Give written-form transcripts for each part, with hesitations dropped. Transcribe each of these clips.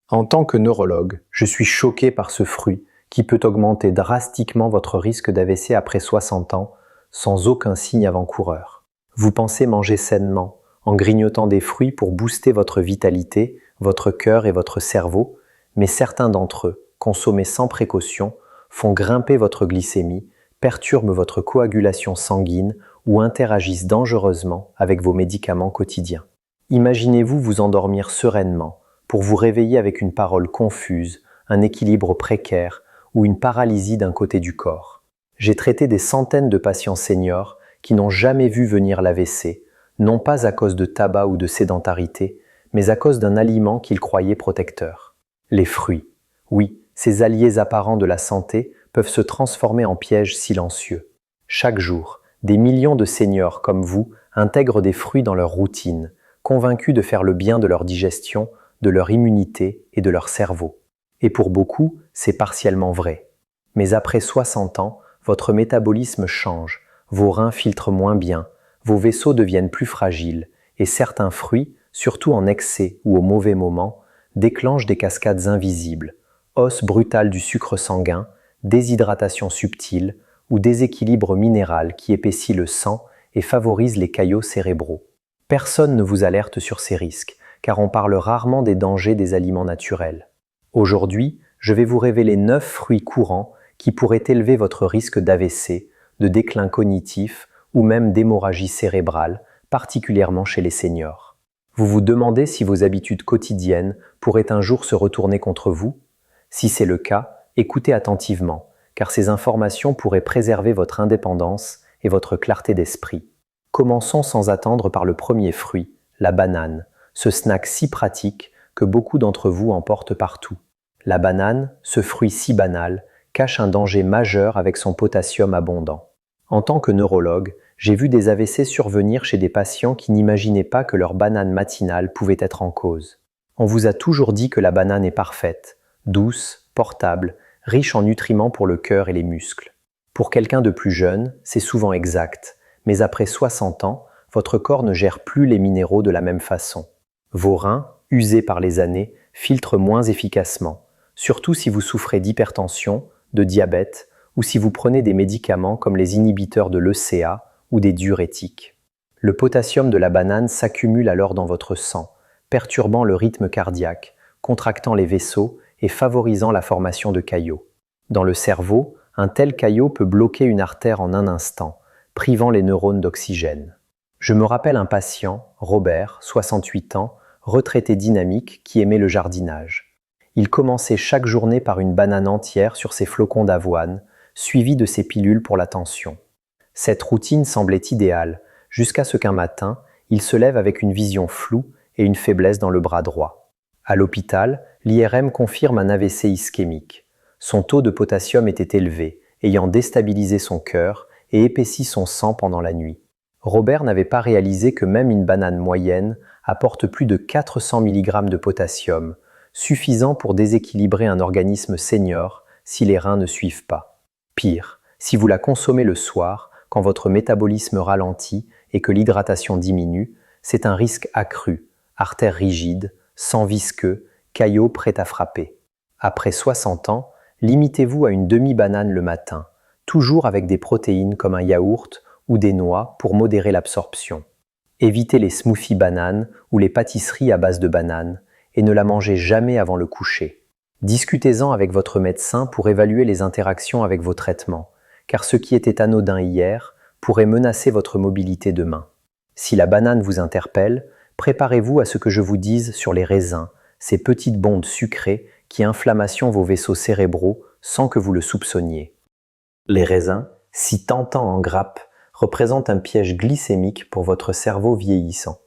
En tant que neurologue, je suis choqué par ce fruit qui peut augmenter drastiquement votre risque d'AVC après 60 ans sans aucun signe avant-coureur. Vous pensez manger sainement en grignotant des fruits pour booster votre vitalité, votre cœur et votre cerveau, mais certains d'entre eux, consommés sans précaution, font grimper votre glycémie, perturbent votre coagulation sanguine ou interagissent dangereusement avec vos médicaments quotidiens. Imaginez-vous vous endormir sereinement pour vous réveiller avec une parole confuse, un équilibre précaire ou une paralysie d'un côté du corps. J'ai traité des centaines de patients seniors qui n'ont jamais vu venir l'AVC, non pas à cause de tabac ou de sédentarité, mais à cause d'un aliment qu'ils croyaient protecteur. Les fruits. Oui, ces alliés apparents de la santé peuvent se transformer en pièges silencieux. Chaque jour, des millions de seniors comme vous intègrent des fruits dans leur routine, convaincus de faire le bien de leur digestion, de leur immunité et de leur cerveau. Et pour beaucoup, c'est partiellement vrai. Mais après 60 ans, votre métabolisme change, vos reins filtrent moins bien, vos vaisseaux deviennent plus fragiles, et certains fruits, surtout en excès ou au mauvais moment, déclenchent des cascades invisibles, hausse brutale du sucre sanguin, déshydratation subtile ou déséquilibre minéral qui épaissit le sang et favorise les caillots cérébraux. Personne ne vous alerte sur ces risques, car on parle rarement des dangers des aliments naturels. Aujourd'hui, je vais vous révéler 9 fruits courants qui pourraient élever votre risque d'AVC, de déclin cognitif ou même d'hémorragie cérébrale, particulièrement chez les seniors. Vous vous demandez si vos habitudes quotidiennes pourraient un jour se retourner contre vous? Si c'est le cas, écoutez attentivement, car ces informations pourraient préserver votre indépendance et votre clarté d'esprit. Commençons sans attendre par le premier fruit, la banane, ce snack si pratique que beaucoup d'entre vous emportent partout. La banane, ce fruit si banal, cache un danger majeur avec son potassium abondant. En tant que neurologue, j'ai vu des AVC survenir chez des patients qui n'imaginaient pas que leur banane matinale pouvait être en cause. On vous a toujours dit que la banane est parfaite, douce, portable, riche en nutriments pour le cœur et les muscles. Pour quelqu'un de plus jeune, c'est souvent exact, mais après 60 ans, votre corps ne gère plus les minéraux de la même façon. Vos reins, usés par les années, filtrent moins efficacement, surtout si vous souffrez d'hypertension, de diabète ou si vous prenez des médicaments comme les inhibiteurs de l'ECA ou des diurétiques. Le potassium de la banane s'accumule alors dans votre sang, perturbant le rythme cardiaque, contractant les vaisseaux et favorisant la formation de caillots. Dans le cerveau, un tel caillot peut bloquer une artère en un instant, privant les neurones d'oxygène. Je me rappelle un patient, Robert, 68 ans, retraité dynamique qui aimait le jardinage. Il commençait chaque journée par une banane entière sur ses flocons d'avoine, suivie de ses pilules pour la tension. Cette routine semblait idéale, jusqu'à ce qu'un matin, il se lève avec une vision floue et une faiblesse dans le bras droit. À l'hôpital, l'IRM confirme un AVC ischémique. Son taux de potassium était élevé, ayant déstabilisé son cœur et épaissi son sang pendant la nuit. Robert n'avait pas réalisé que même une banane moyenne apporte plus de 400 mg de potassium, suffisant pour déséquilibrer un organisme senior si les reins ne suivent pas. Pire, si vous la consommez le soir, quand votre métabolisme ralentit et que l'hydratation diminue, c'est un risque accru, artères rigides, sang visqueux, caillots prêts à frapper. Après 60 ans, limitez-vous à une demi-banane le matin, toujours avec des protéines comme un yaourt ou des noix pour modérer l'absorption. Évitez les smoothies bananes ou les pâtisseries à base de bananes et ne la mangez jamais avant le coucher. Discutez-en avec votre médecin pour évaluer les interactions avec vos traitements, car ce qui était anodin hier pourrait menacer votre mobilité demain. Si la banane vous interpelle, préparez-vous à ce que je vous dise sur les raisins, ces petites bondes sucrées qui inflammation vos vaisseaux cérébraux sans que vous le soupçonniez. Les raisins, si tentants en grappe, représentent un piège glycémique pour votre cerveau vieillissant.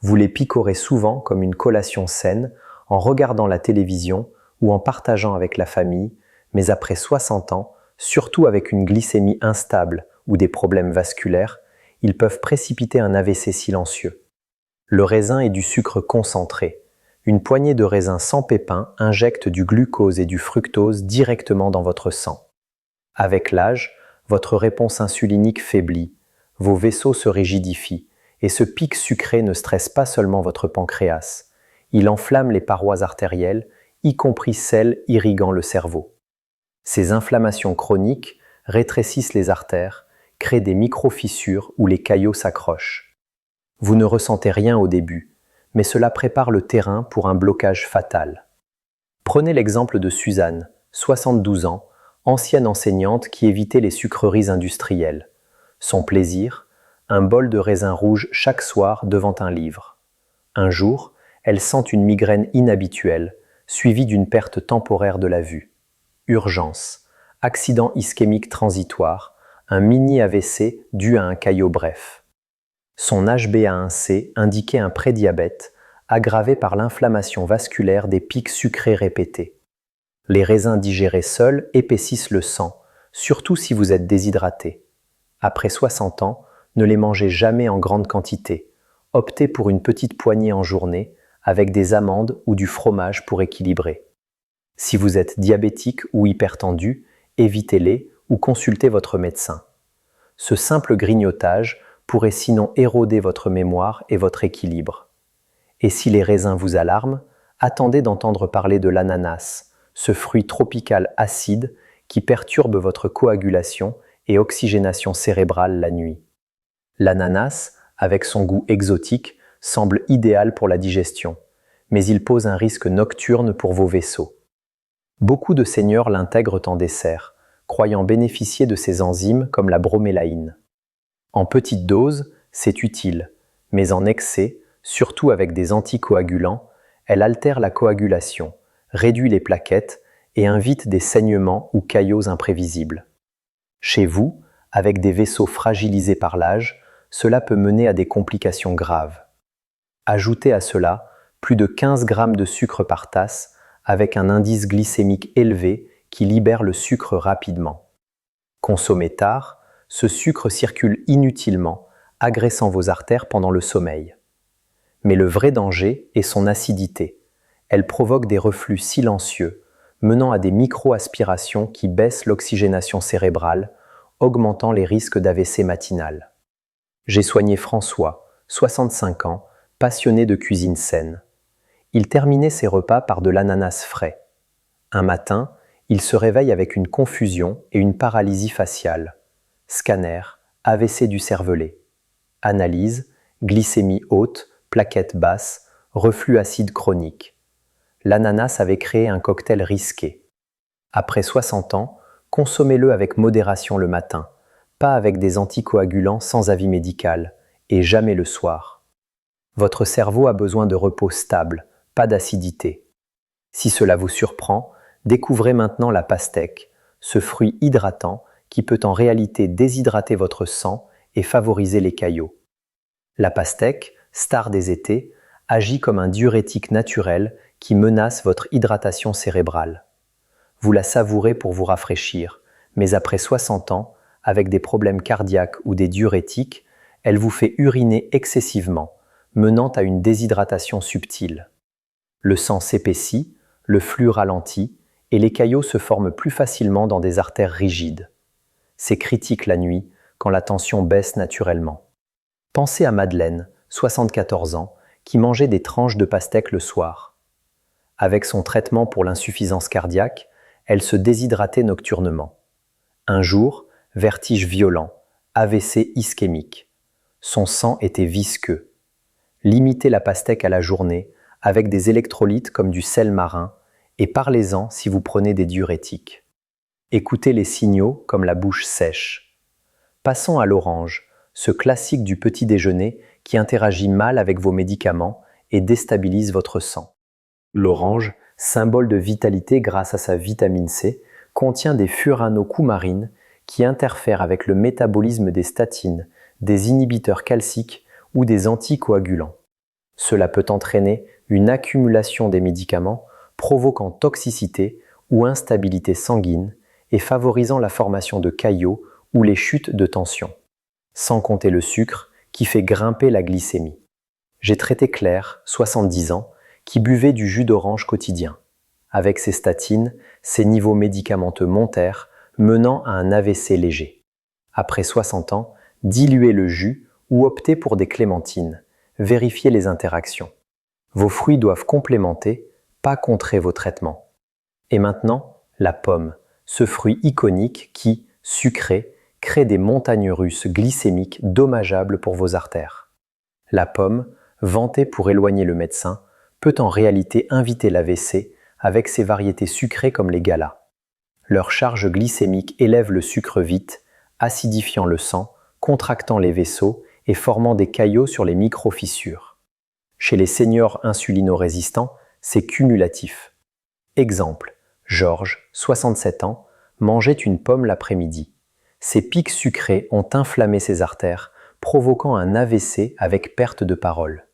Vous les picorez souvent comme une collation saine en regardant la télévision ou en partageant avec la famille, mais après 60 ans, surtout avec une glycémie instable ou des problèmes vasculaires, ils peuvent précipiter un AVC silencieux. Le raisin est du sucre concentré. Une poignée de raisins sans pépins injecte du glucose et du fructose directement dans votre sang. Avec l'âge, votre réponse insulinique faiblit, vos vaisseaux se rigidifient, et ce pic sucré ne stresse pas seulement votre pancréas. Il enflamme les parois artérielles, y compris celles irriguant le cerveau. Ces inflammations chroniques rétrécissent les artères, créent des micro-fissures où les caillots s'accrochent. Vous ne ressentez rien au début, mais cela prépare le terrain pour un blocage fatal. Prenez l'exemple de Suzanne, 72 ans, ancienne enseignante qui évitait les sucreries industrielles. Son plaisir, un bol de raisin rouge chaque soir devant un livre. Un jour, elle sent une migraine inhabituelle, suivie d'une perte temporaire de la vue. Urgence, accident ischémique transitoire, un mini AVC dû à un caillot bref. Son HbA1c indiquait un prédiabète, aggravé par l'inflammation vasculaire des pics sucrés répétés. Les raisins digérés seuls épaississent le sang, surtout si vous êtes déshydraté. Après 60 ans, ne les mangez jamais en grande quantité. Optez pour une petite poignée en journée, avec des amandes ou du fromage pour équilibrer. Si vous êtes diabétique ou hypertendu, évitez-les ou consultez votre médecin. Ce simple grignotage pourrait sinon éroder votre mémoire et votre équilibre. Et si les raisins vous alarment, attendez d'entendre parler de l'ananas, ce fruit tropical acide qui perturbe votre coagulation et oxygénation cérébrale la nuit. L'ananas, avec son goût exotique, semble idéal pour la digestion, mais il pose un risque nocturne pour vos vaisseaux. Beaucoup de seigneurs l'intègrent en dessert, croyant bénéficier de ces enzymes comme la bromélaïne. En petite dose, c'est utile, mais en excès, surtout avec des anticoagulants, elle altère la coagulation, réduit les plaquettes et invite des saignements ou caillots imprévisibles. Chez vous, avec des vaisseaux fragilisés par l'âge, cela peut mener à des complications graves. Ajoutez à cela plus de 15 grammes de sucre par tasse avec un indice glycémique élevé qui libère le sucre rapidement. Consommé tard, ce sucre circule inutilement, agressant vos artères pendant le sommeil. Mais le vrai danger est son acidité. Elle provoque des reflux silencieux, menant à des micro-aspirations qui baissent l'oxygénation cérébrale, augmentant les risques d'AVC matinal. J'ai soigné François, 65 ans, passionné de cuisine saine. Il terminait ses repas par de l'ananas frais. Un matin, il se réveille avec une confusion et une paralysie faciale. Scanner, AVC du cervelet. Analyse, glycémie haute, plaquettes basses, reflux acide chronique. L'ananas avait créé un cocktail risqué. Après 60 ans, consommez-le avec modération le matin, pas avec des anticoagulants sans avis médical, et jamais le soir. Votre cerveau a besoin de repos stable, pas d'acidité. Si cela vous surprend, découvrez maintenant la pastèque, ce fruit hydratant qui peut en réalité déshydrater votre sang et favoriser les caillots. La pastèque, star des étés, agit comme un diurétique naturel qui menace votre hydratation cérébrale. Vous la savourez pour vous rafraîchir, mais après 60 ans, avec des problèmes cardiaques ou des diurétiques, elle vous fait uriner excessivement, menant à une déshydratation subtile. Le sang s'épaissit, le flux ralentit, et les caillots se forment plus facilement dans des artères rigides. C'est critique la nuit, quand la tension baisse naturellement. Pensez à Madeleine, 74 ans, qui mangeait des tranches de pastèque le soir. Avec son traitement pour l'insuffisance cardiaque, elle se déshydratait nocturnement. Un jour, vertige violent, AVC ischémique. Son sang était visqueux. Limitez la pastèque à la journée avec des électrolytes comme du sel marin et parlez-en si vous prenez des diurétiques. Écoutez les signaux comme la bouche sèche. Passons à l'orange, ce classique du petit déjeuner qui interagit mal avec vos médicaments et déstabilise votre sang. L'orange, symbole de vitalité grâce à sa vitamine C, contient des furanocoumarines qui interfèrent avec le métabolisme des statines, des inhibiteurs calciques ou des anticoagulants. Cela peut entraîner une accumulation des médicaments, provoquant toxicité ou instabilité sanguine et favorisant la formation de caillots ou les chutes de tension. Sans compter le sucre qui fait grimper la glycémie. J'ai traité Claire, 70 ans, qui buvait du jus d'orange quotidien. Avec ses statines, ses niveaux médicamenteux montèrent, menant à un AVC léger. Après 60 ans, diluez le jus ou optez pour des clémentines. Vérifiez les interactions. Vos fruits doivent complémenter, pas contrer vos traitements. Et maintenant, la pomme, ce fruit iconique qui, sucré, crée des montagnes russes glycémiques dommageables pour vos artères. La pomme, vantée pour éloigner le médecin, peut en réalité inviter l'AVC avec ses variétés sucrées comme les galas. Leur charge glycémique élève le sucre vite, acidifiant le sang, contractant les vaisseaux et formant des caillots sur les micro-fissures. Chez les seniors insulino-résistants, c'est cumulatif. Exemple, Georges, 67 ans, mangeait une pomme l'après-midi. Ses pics sucrés ont inflammé ses artères, provoquant un AVC avec perte de parole.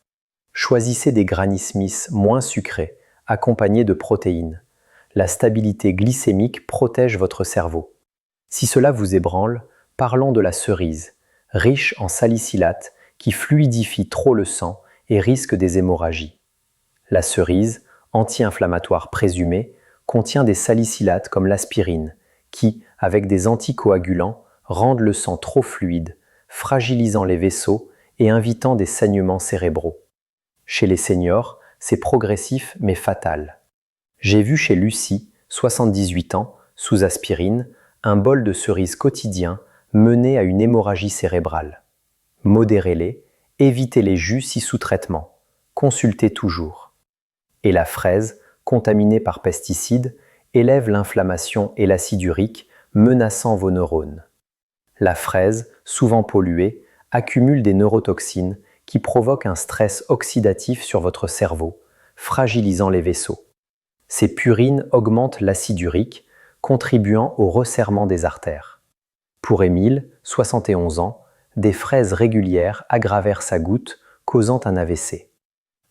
Choisissez des Granny Smith moins sucrés, accompagnés de protéines. La stabilité glycémique protège votre cerveau. Si cela vous ébranle, parlons de la cerise, riche en salicylate qui fluidifie trop le sang et risque des hémorragies. La cerise, anti-inflammatoire présumée, contient des salicylates comme l'aspirine, qui, avec des anticoagulants, rendent le sang trop fluide, fragilisant les vaisseaux et invitant des saignements cérébraux. Chez les seniors, c'est progressif mais fatal. J'ai vu chez Lucie, 78 ans, sous aspirine, un bol de cerises quotidien mener à une hémorragie cérébrale. Modérez-les, évitez les jus si sous traitement. Consultez toujours. Et la fraise, contaminée par pesticides, élève l'inflammation et l'acide urique, menaçant vos neurones. La fraise, souvent polluée, accumule des neurotoxines qui provoquent un stress oxydatif sur votre cerveau, fragilisant les vaisseaux. Ces purines augmentent l'acide urique, contribuant au resserrement des artères. Pour Émile, 71 ans, des fraises régulières aggravèrent sa goutte, causant un AVC.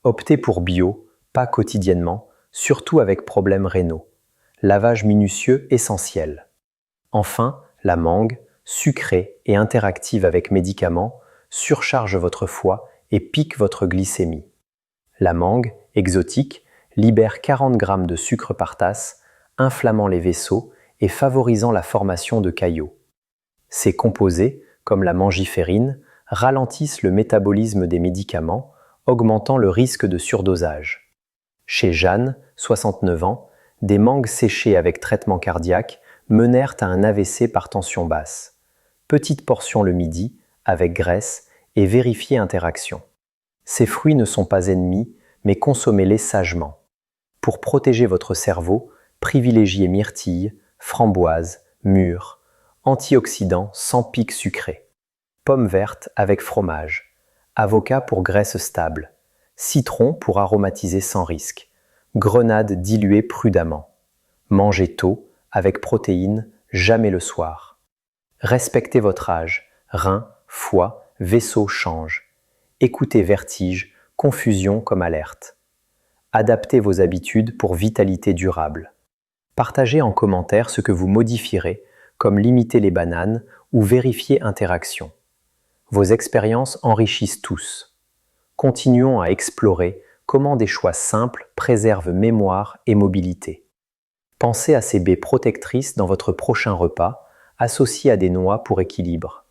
Optez pour bio, pas quotidiennement, surtout avec problèmes rénaux. Lavage minutieux essentiel. Enfin, la mangue, sucrée et interactive avec médicaments, surcharge votre foie et pique votre glycémie. La mangue, exotique, libère 40 g de sucre par tasse, inflammant les vaisseaux et favorisant la formation de caillots. Ces composés, comme la mangiférine, ralentissent le métabolisme des médicaments, augmentant le risque de surdosage. Chez Jeanne, 69 ans, des mangues séchées avec traitement cardiaque menèrent à un AVC par tension basse. Petite portion le midi, avec graisse, et vérifiez interaction. Ces fruits ne sont pas ennemis, mais consommez-les sagement. Pour protéger votre cerveau, privilégiez myrtille, framboise, mûre, antioxydants sans pic sucré, pommes vertes avec fromage, avocat pour graisse stable, citron pour aromatiser sans risque, grenade diluée prudemment. Mangez tôt, avec protéines, jamais le soir. Respectez votre âge, reins, foie, vaisseaux changent. Écoutez vertige, confusion comme alerte. Adaptez vos habitudes pour vitalité durable. Partagez en commentaire ce que vous modifierez, comme limiter les bananes ou vérifier interaction. Vos expériences enrichissent tous. Continuons à explorer comment des choix simples préservent mémoire et mobilité. Pensez à ces baies protectrices dans votre prochain repas, associées à des noix pour équilibre.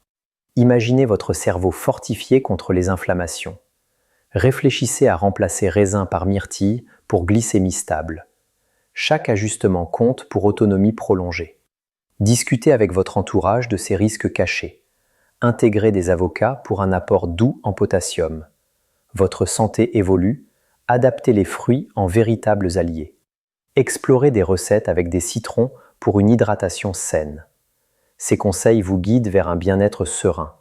Imaginez votre cerveau fortifié contre les inflammations. Réfléchissez à remplacer raisin par myrtille pour glycémie stable. Chaque ajustement compte pour autonomie prolongée. Discutez avec votre entourage de ces risques cachés. Intégrez des avocats pour un apport doux en potassium. Votre santé évolue, adaptez les fruits en véritables alliés. Explorez des recettes avec des citrons pour une hydratation saine. Ces conseils vous guident vers un bien-être serein.